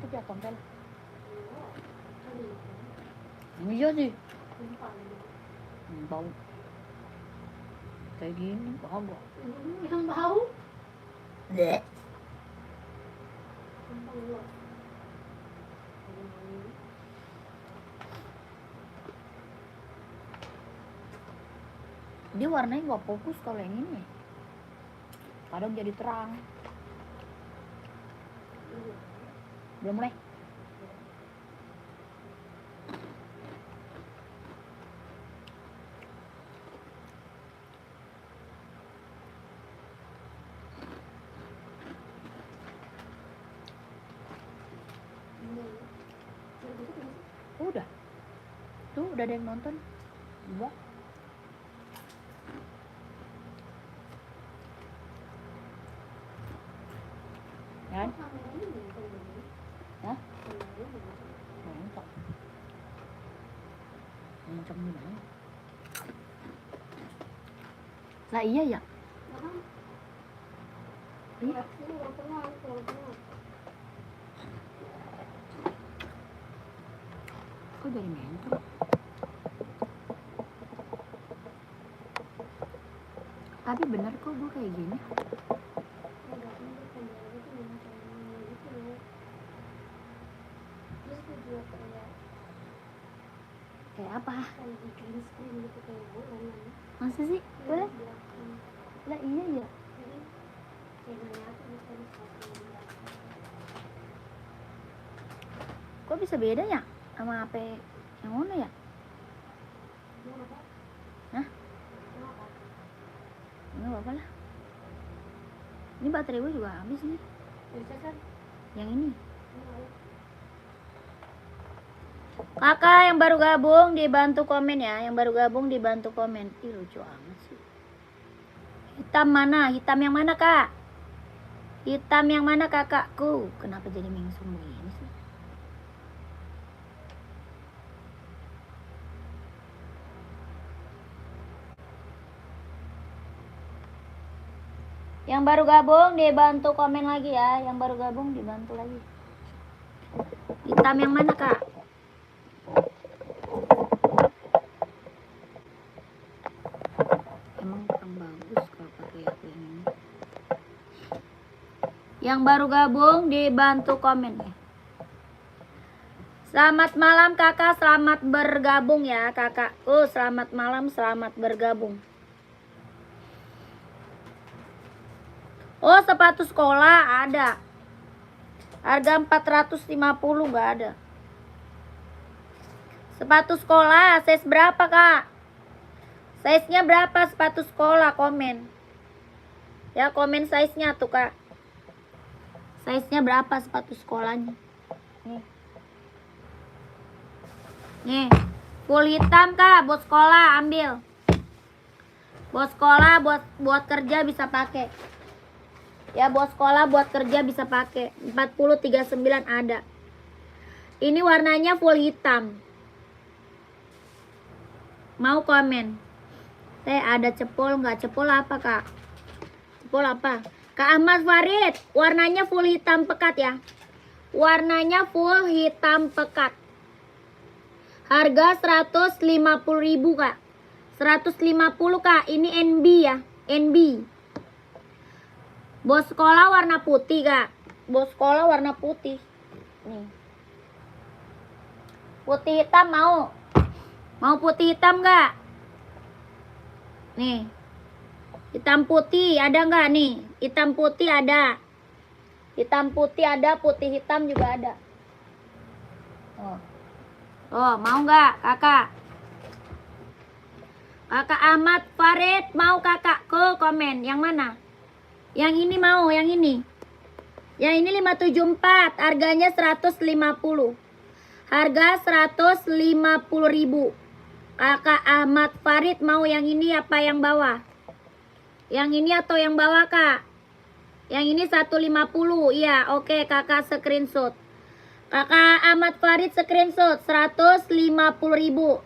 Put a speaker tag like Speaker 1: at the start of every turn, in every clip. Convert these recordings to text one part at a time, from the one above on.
Speaker 1: ya tompel. Iya sih. Bau. Kayak gini kagak.
Speaker 2: Yang bau?
Speaker 1: Dek. Dia warnanya nggak fokus kalau yang ini. Kadang jadi terang. Belum mulai. Udah. Tuh udah ada yang nonton. 2. Kan? Hah? Mantap. Mantap gimana? Lah iya ya? Iya. Kok jadi mentok? Tapi bener kok gue kayak gini. Kayak apa? Masa sih? Boleh? Lah iya ya? Kok bisa beda ya? Sama HP yang mana ya? Hah? Enggak apa-apa lah. Ini baterai gue juga habis nih. Yang ini. Kakak yang baru gabung dibantu komen ya. Yang baru gabung dibantu komen. Ih lucu amat sih. Hitam mana? Hitam yang mana kak? Hitam yang mana kakakku? Kenapa jadi mingsung begini sih? Yang baru gabung dibantu komen lagi ya. Yang baru gabung dibantu lagi. Hitam yang mana kak? Emang kurang bagus kalau pakai aku yang ini. Yang baru gabung dibantu komen ya. Selamat malam kakak, selamat bergabung ya kakakku. Selamat malam, selamat bergabung. Oh sepatu sekolah ada. Harga 450 nggak ada. Sepatu sekolah size berapa kak? Size-nya berapa sepatu sekolah? Komen. Ya komen size-nya tuh kak. Size-nya berapa sepatu sekolahnya? Nih. Nih. Full hitam kak. Buat sekolah ambil. Buat sekolah, buat kerja bisa pakai. Ya buat sekolah, buat kerja bisa pakai. 4039 ada. Ini warnanya full hitam. Mau komen? Ada cepol nggak? Cepol apa kak? Cepol apa? Kak Ahmad Farid, warnanya full hitam pekat ya. Warnanya full hitam pekat. Harga 150.000 kak. 150 kak. Ini NB ya. NB. Bos sekolah warna putih kak. Bos sekolah warna putih. Nih. Putih hitam mau? Mau putih hitam gak? Nih. Hitam putih ada gak nih? Hitam putih ada. Hitam putih ada, putih hitam juga ada. Oh mau gak kakak? Kakak Ahmad Farid mau kakakku komen. Yang mana? Yang ini mau, yang ini. Yang ini 574, harganya 150. Harga 150.000. Kakak Ahmad Farid mau yang ini apa yang bawah? Yang ini atau yang bawah kak? Yang ini 150. Iya oke kakak screenshot. Kakak Ahmad Farid screenshot 150.000.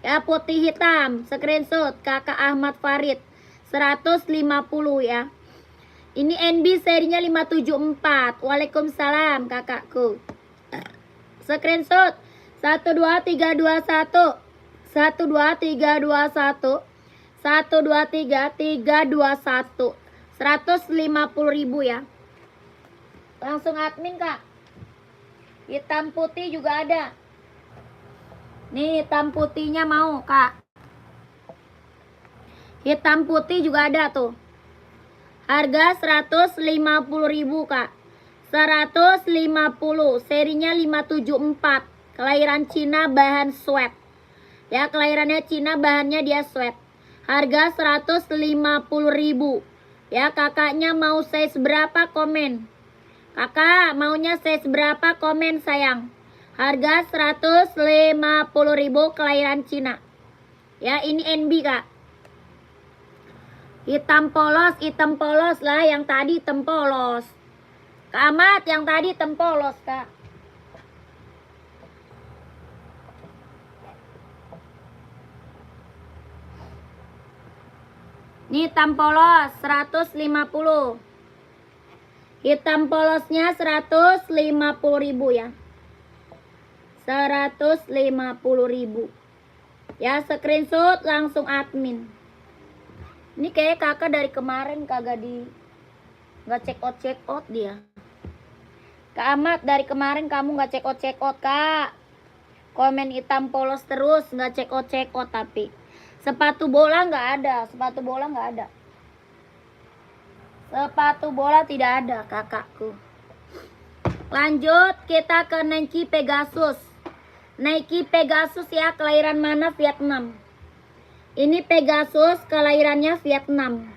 Speaker 1: Ya putih hitam screenshot kakak Ahmad Farid 150 ya. Ini NB serinya 574. Waalaikumsalam kakakku. Screenshot 12321 12321 123 321 150.000 ya. Langsung admin Kak. Hitam putih juga ada. Nih hitam putihnya mau Kak. Hitam putih juga ada tuh. Harga 150.000 Kak. 150, serinya 574. Kelahiran Cina, bahan sweat. Ya, kelahirannya Cina, bahannya dia sweat. Harga 150.000. Ya, kakaknya mau size berapa komen? Kakak maunya size berapa komen sayang? Harga 150.000 kelahiran Cina. Ya, ini NB Kak. Hitam polos lah, yang tadi hitam polos. Kak Ahmad, yang tadi hitam polos Kak. Ini hitam polos 150. Hitam polosnya 150.000 ya. 150.000. Ya, screenshot langsung admin. Ini kayak kakak dari kemarin kagak nggak check out dia. Kak Ahmad, dari kemarin kamu nggak check out Kak. Komen hitam polos terus, nggak check out tapi. Sepatu bola nggak ada, sepatu bola nggak ada. Sepatu bola tidak ada kakakku. Lanjut kita ke Nike Pegasus. Nike Pegasus ya, kelahiran mana? Vietnam. Ini Pegasus, kelahirannya Vietnam.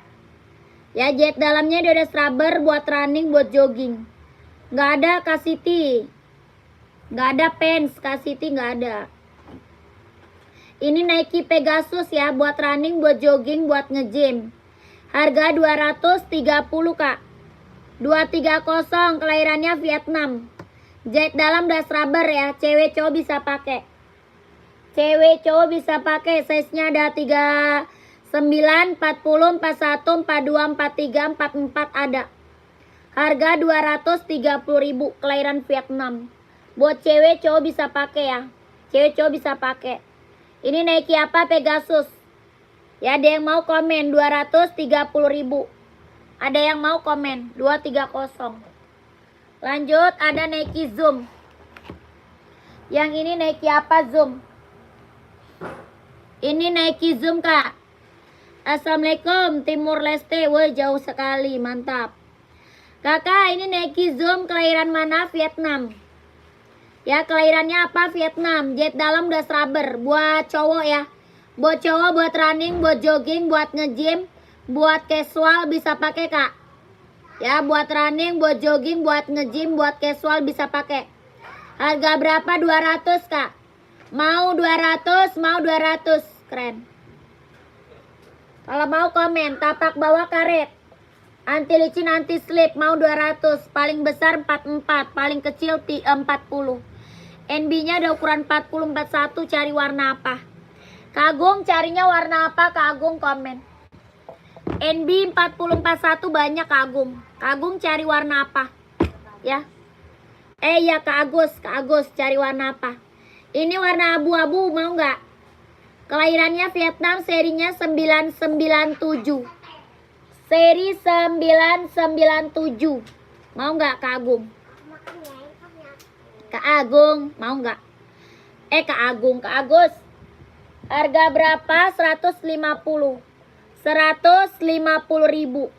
Speaker 1: Ya, jahit dalamnya dia ada rubber buat running, buat jogging. Nggak ada Kasiti. Nggak ada pants, Kasiti nggak ada. Ini Nike Pegasus ya, buat running, buat jogging, buat nge-gym. Harga 230 Kak. 230, kelahirannya Vietnam. Jahit dalam das rubber ya, cewek cowok bisa pakai. Cewek cowok bisa pakai, size-nya ada 39, 40, 41, 42, 43, 44 ada. Harga 230.000, kelahiran Vietnam. Buat cewek cowok bisa pakai ya. Cewek cowok bisa pakai. Ini Nike apa? Pegasus. Ya, ada yang mau komen 230.000. Ada yang mau komen 230. Lanjut, ada Nike Zoom. Yang ini Nike apa? Zoom. Ini Nike Zoom Kak. Assalamualaikum Timur Leste. Wah, jauh sekali, mantap. Kakak, ini Nike Zoom, kelahiran mana? Vietnam. Ya, kelahirannya apa? Vietnam. Jahit dalam das rubber. Buat cowok ya. Buat cowok, buat running, buat jogging, buat nge-gym, buat casual bisa pakai Kak. Ya, buat running, buat jogging, buat nge-gym, buat casual bisa pakai. Harga berapa? 200 Kak. Mau 200, mau 200. Keren. Kalau mau komen, tapak bawah karet. Anti licin, anti slip, mau 200. Paling besar 44, paling kecil 40. NB-nya ada ukuran 40, 41, cari warna apa? Kak Agung carinya warna apa? Kak Agung komen. NB 4041 banyak Kak Agung. Kak Agung cari warna apa? Ya. Ya Kak Agus cari warna apa? Ini warna abu-abu, mau nggak? Kelahirannya Vietnam, serinya 997. Seri 997. Mau nggak Kak Agung? Kak Agung, mau nggak? Kak Agung, Kak Agus. Harga berapa? 150. 150.000.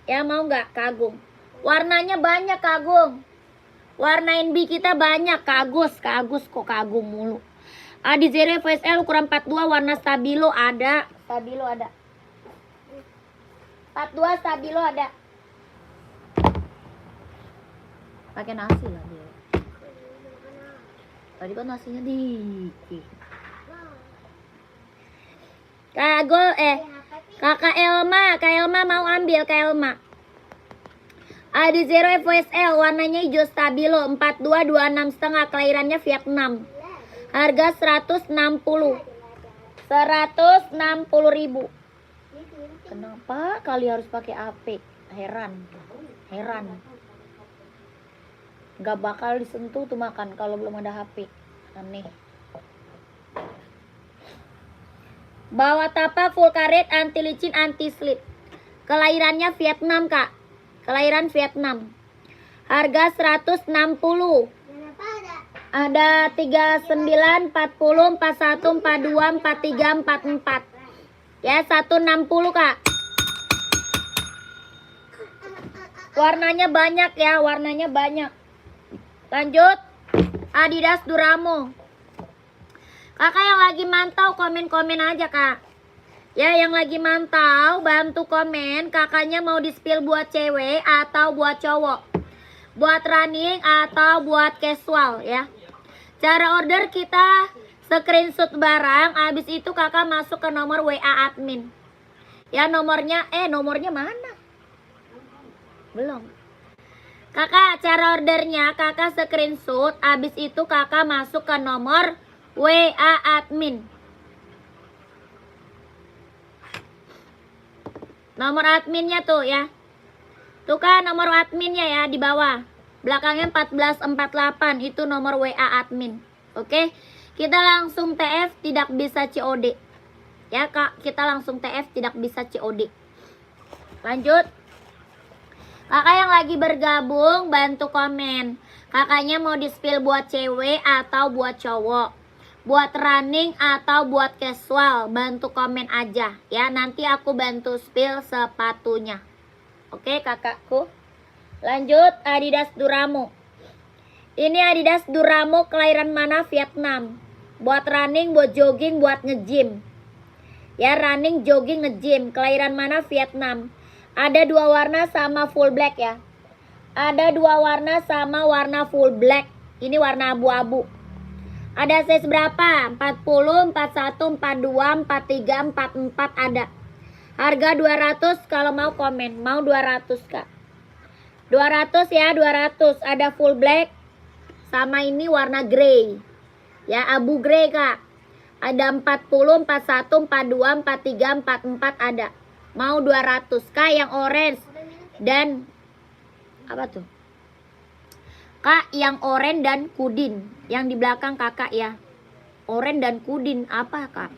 Speaker 1: Ya, mau nggak Kak Agung? Warnanya banyak Kak Agung. Warna NB kita banyak Kak Agus. Kak Agus kok Kak Agung mulu. Adi Zero VSL ukuran 42, warna stabilo ada. Stabilo ada. 42 stabilo ada. Pakai nasi lah dia. Tadi kan nasinya dikit. Kakak Elma mau ambil Kak Elma. Ada Zero FSL, warnanya hijau stabilo, 42, 26,5, kelahirannya Vietnam. Harga 160. 160.000. Kenapa kali harus pakai AP? Heran. Gak bakal disentuh tuh makan kalau belum ada HP. Aneh. Bawa tapa full karet, anti licin, anti slip. Kelahirannya Vietnam, Kak. Kelahiran Vietnam. Harga 160. Ada 39, 40, 41, 42, 43, 44. Ya, 160, Kak. Warnanya banyak ya, warnanya banyak. Lanjut. Adidas Duramo. Kakak yang lagi mantau komen-komen aja, Kak. Ya, yang lagi mantau bantu komen. Kakaknya mau di-spill buat cewek atau buat cowok, buat running atau buat casual ya. Cara order kita screenshot barang, habis itu kakak masuk ke nomor WA admin. Ya, nomornya mana? Belum. Kakak, cara ordernya kakak screenshot, habis itu kakak masuk ke nomor WA admin. Nomor adminnya tuh ya. Tuh kan nomor adminnya ya di bawah. Belakangnya 1448 itu nomor WA admin. Oke. Kita langsung TF, tidak bisa COD. Ya, Kak, kita langsung TF, tidak bisa COD. Lanjut. Kakak yang lagi bergabung bantu komen. Kakaknya mau di-spill buat cewek atau buat cowok, buat running atau buat casual, bantu komen aja ya. Nanti aku bantu spill sepatunya. Oke, kakakku. Lanjut, Adidas Duramo. Ini Adidas Duramo kelahiran mana? Vietnam. Buat running, buat jogging, buat nge-gym. Ya, running, jogging, nge-gym. Kelahiran mana? Vietnam. Ada 2 warna sama full black ya. Ada 2 warna sama warna full black. Ini warna abu-abu. Ada size berapa? 40, 41, 42, 43, 44 ada. Harga 200 kalau mau komen. Mau 200, Kak. 200 ya, 200. Ada full black sama ini warna grey. Ya, abu grey, Kak. Ada 40, 41, 42, 43, 44 ada. Mau 200. Kak, yang orange dan apa tuh? Kak, yang orange dan kudin. Yang di belakang kakak ya. Orange dan kudin apa, Kak?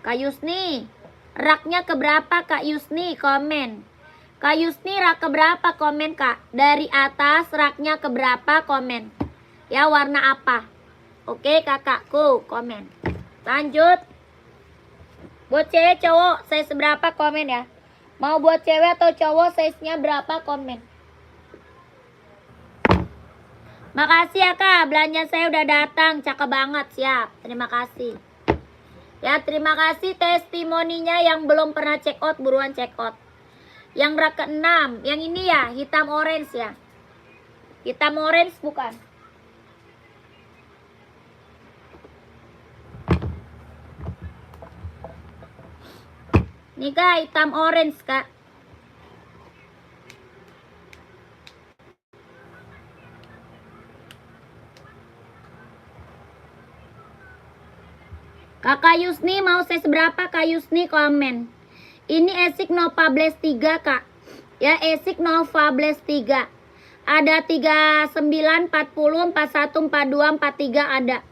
Speaker 1: Kak Yusni, raknya keberapa, Kak Yusni? Komen. Kak Yusni, rak keberapa? Komen, Kak. Dari atas raknya keberapa? Komen. Ya, warna apa? Oke, kakakku, komen. Lanjut. Buat cewek cowok size berapa? Komen ya. Mau buat cewek atau cowok size-nya berapa? Komen. Makasih ya, Kak. Belanja saya udah datang. Cakep banget. Siap. Terima kasih. Ya, terima kasih testimoninya yang belum pernah check out. Buruan check out. Yang rak ke-6. Yang ini ya. Hitam orange ya. Hitam orange bukan? Nih, Kak. Hitam orange, Kak. Kakak Yusni mau size berapa? Kak Yusni komen. Ini Esik Nova Blast 3, Kak. Ya, Esik Nova Blast 3. Ada 39, 40, 41, 42, 43 ada.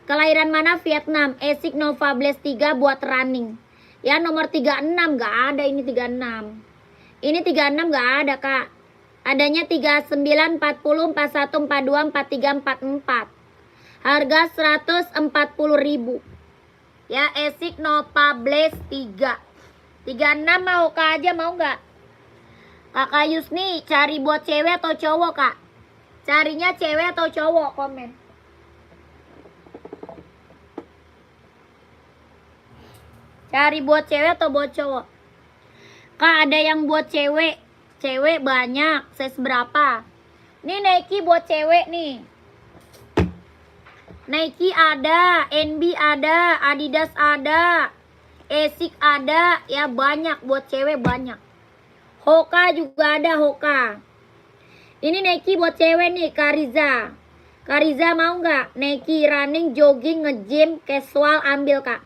Speaker 1: Kelahiran mana? Vietnam. Esik Nova Blast 3 buat running. Ya, nomor 36 gak ada, ini 36. Ini 36 gak ada, Kak. Adanya 39, 40, 41, 42, 43, 44. Harga 140.000. Ya, Esik Nova Blast 3. 36 mau, Kak aja mau nggak? Kakak Yusni cari buat cewek atau cowok, Kak? Carinya cewek atau cowok? Komen. Cari buat cewek atau buat cowok? Kak, ada yang buat cewek. Cewek banyak. Size berapa? Nih Nike buat cewek nih. Nike ada, NB ada, Adidas ada, Esik ada, ya banyak buat cewek banyak. Hoka juga ada, Hoka. Ini Nike buat cewek nih, Kariza. Kariza mau nggak? Nike running, jogging, nge-gym, casual ambil, Kak.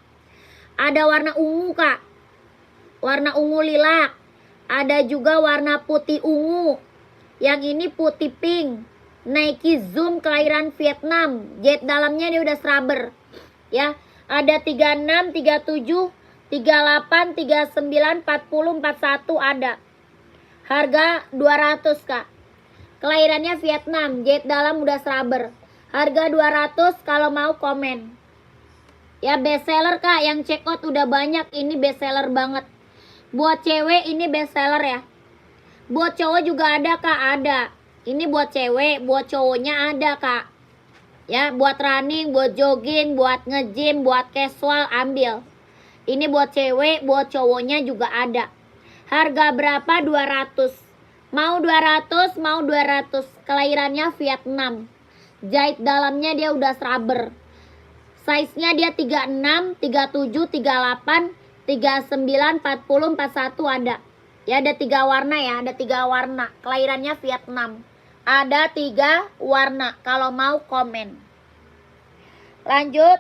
Speaker 1: Ada warna ungu, Kak. Warna ungu lilac. Ada juga warna putih ungu. Yang ini putih pink. Nike Zoom kelahiran Vietnam. Jahit dalamnya dia udah rubber. Ya, ada 36, 37, 38, 39, 40, 41 ada. Harga 200, Kak. Kelahirannya Vietnam, jahit dalam udah rubber. Harga 200 kalau mau komen. Ya, bestseller, Kak, yang check out udah banyak. Ini bestseller banget. Buat cewek ini bestseller ya. Buat cowok juga ada, Kak, ada. Ini buat cewek, buat cowoknya ada, Kak. Ya, buat running, buat jogging, buat nge-gym, buat casual, ambil. Ini buat cewek, buat cowoknya juga ada. Harga berapa? 200. Mau 200, mau 200. Kelahirannya Vietnam. Jahit dalamnya dia udah rubber. Size-nya dia 36, 37, 38, 39, 40, 41 ada. Ya, ada 3 warna ya, ada 3 warna. Kelahirannya Vietnam. Ada 3 warna. Kalau mau komen. Lanjut.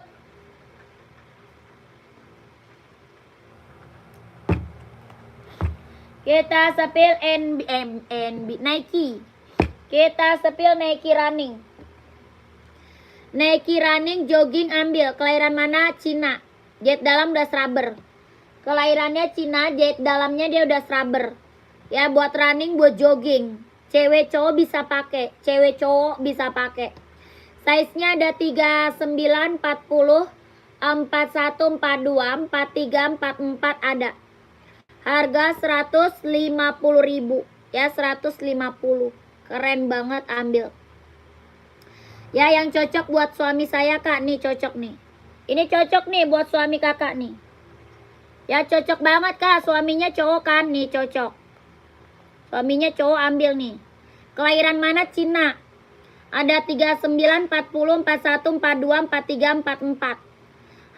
Speaker 1: Kita sepil Nike. Kita sepil Nike running. Nike running jogging ambil. Kelahiran mana? Cina. Jahit dalam udah rubber. Kelahirannya Cina, jahit dalamnya dia udah rubber. Ya, buat running, buat jogging. Cewek cowok bisa pakai. Cewek cowok bisa pakai. Size-nya ada 39, 40, 41, 42, 43, 44 ada. Harga 150.000. Ya, 150. Keren banget, ambil. Ya, yang cocok buat suami saya, Kak. Nih, cocok nih. Ini cocok nih buat suami kakak nih. Ya, cocok banget, Kak. Suaminya cowok kan? Nih, cocok. Suaminya cowok, ambil nih. Kelahiran mana? Cina. Ada 39, 40, 41, 42, 43, 44.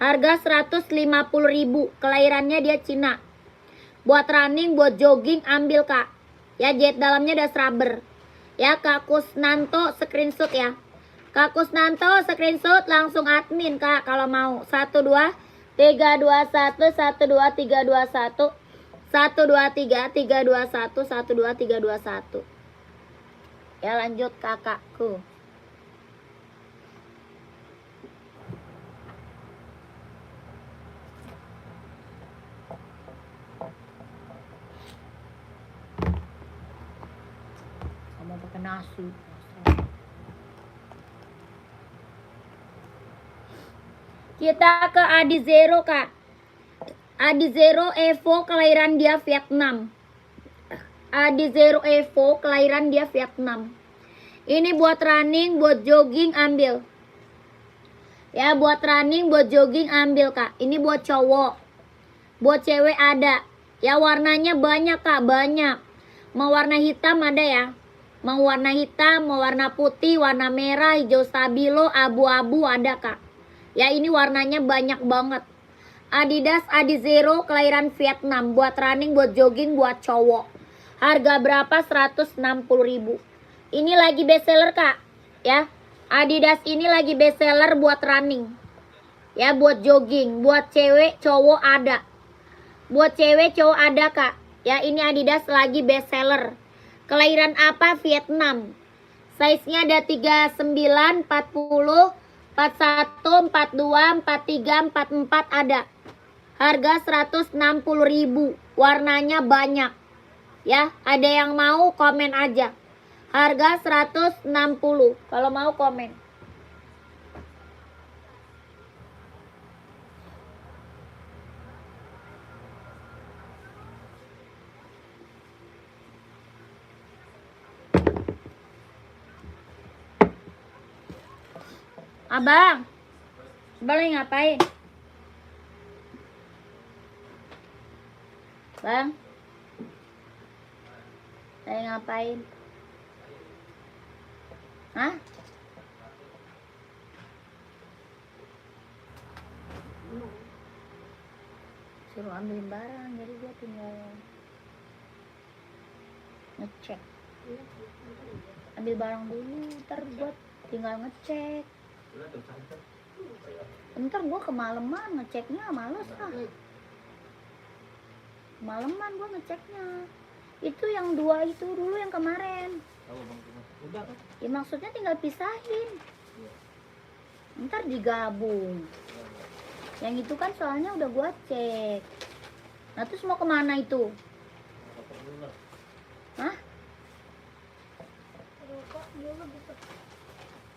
Speaker 1: Harga 150.000. Kelahirannya dia Cina. Buat running, buat jogging, ambil, Kak. Ya, jahit dalamnya udah rubber. Ya, Kak Kusnanto screenshot ya. Kak Kusnanto screenshot langsung admin, Kak, kalau mau. 12 321 12 321 123 321 12 321. Ya, lanjut kakakku. Kamu pakai nasi. Kita ke Adi Zero, Kak. Adi Zero Evo kelahiran dia Vietnam. Adi Zero Evo kelahiran dia Vietnam. Ini buat running, buat jogging, ambil. Ya, buat running, buat jogging, ambil, Kak. Ini buat cowok. Buat cewek ada. Ya, warnanya banyak, Kak, banyak. Mau warna hitam ada ya. Mau warna hitam, mau warna putih, warna merah, hijau stabilo, abu-abu ada, Kak. Ya, ini warnanya banyak banget. Adidas Adi Zero kelahiran Vietnam. Buat running, buat jogging, buat cowok. Harga berapa? 160.000. Ini lagi bestseller, Kak. Ya, Adidas ini lagi bestseller buat running. Ya, buat jogging. Buat cewek, cowok ada. Buat cewek, cowok ada, Kak. Ya, ini Adidas lagi bestseller. Kelahiran apa? Vietnam. Size-nya ada 39, 40, 41, 42, 43, 44 ada. Harga 160.000. Warnanya banyak. Ya, ada yang mau komen aja. Harga 160. Kalau mau komen. Abang, boleh ngapain? Bang, saya ngapain? Hah? Suruh ambilin barang, jadi dia tinggal ngecek. Ambil barang dulu, ntar buat tinggal ngecek. Ntar gue kemalaman ngeceknya, males lah. Kemalaman gue ngeceknya. Itu yang 2 itu dulu yang kemarin.
Speaker 2: Udah kan?
Speaker 1: Ya maksudnya tinggal pisahin. Ntar digabung. Yang itu kan soalnya udah gua cek. Nah terus mau kemana itu? Hah?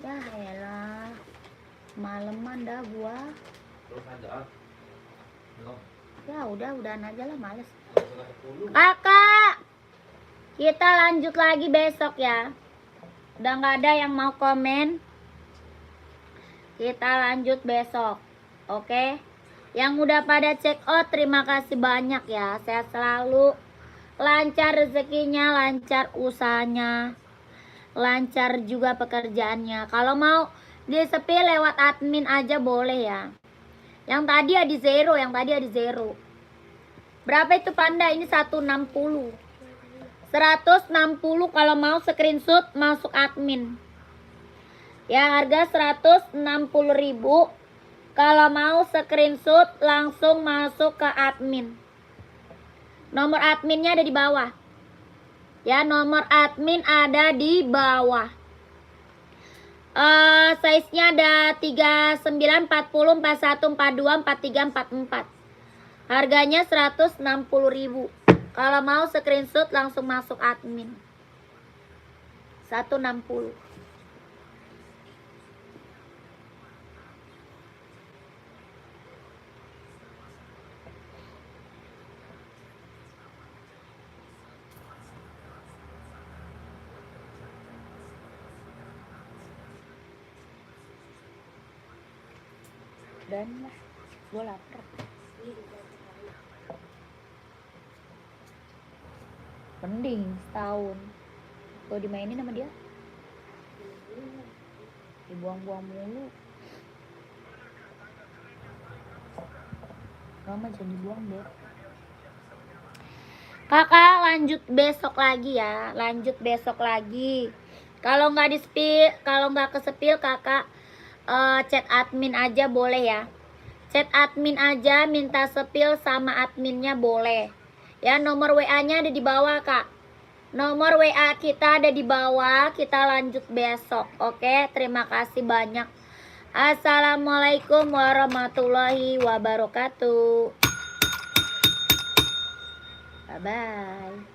Speaker 1: Ya elah. Maleman dah gua.
Speaker 2: Terus aja. Belum.
Speaker 1: Ya udahan aja lah, males.
Speaker 2: 10.
Speaker 1: Kakak, kita lanjut lagi besok ya. Udah nggak ada yang mau komen. Kita lanjut besok. Oke. Yang udah pada check out, terima kasih banyak ya. Sehat selalu. Lancar rezekinya, lancar usahanya. Lancar juga pekerjaannya. Kalau mau di-sepi lewat admin aja boleh ya. Yang tadi ada zero, Berapa itu Panda? Ini 160. 160 kalau mau screenshot masuk admin. Ya harga 160.000. Kalau mau screenshot langsung masuk ke admin. Nomor adminnya ada di bawah. Ya, nomor admin ada di bawah. Size-nya ada 39, 40, 41, 42, 43, 44. Harganya 160.000. Kalau mau screenshot langsung masuk admin. 160. Dan lah, gue lapar. Mending setahun. Kalau dimainin sama dia, dibuang-buang mulu. Mama jangan dibuang deh. Kakak lanjut besok lagi ya, lanjut besok lagi. Kalau nggak di spill, kalau nggak kesepil kakak chat admin aja boleh ya. Chat admin aja, minta sepil sama adminnya boleh. Ya, nomor WA-nya ada di bawah, Kak. Nomor WA kita ada di bawah. Kita lanjut besok. Oke, terima kasih banyak. Assalamualaikum warahmatullahi wabarakatuh. Bye-bye.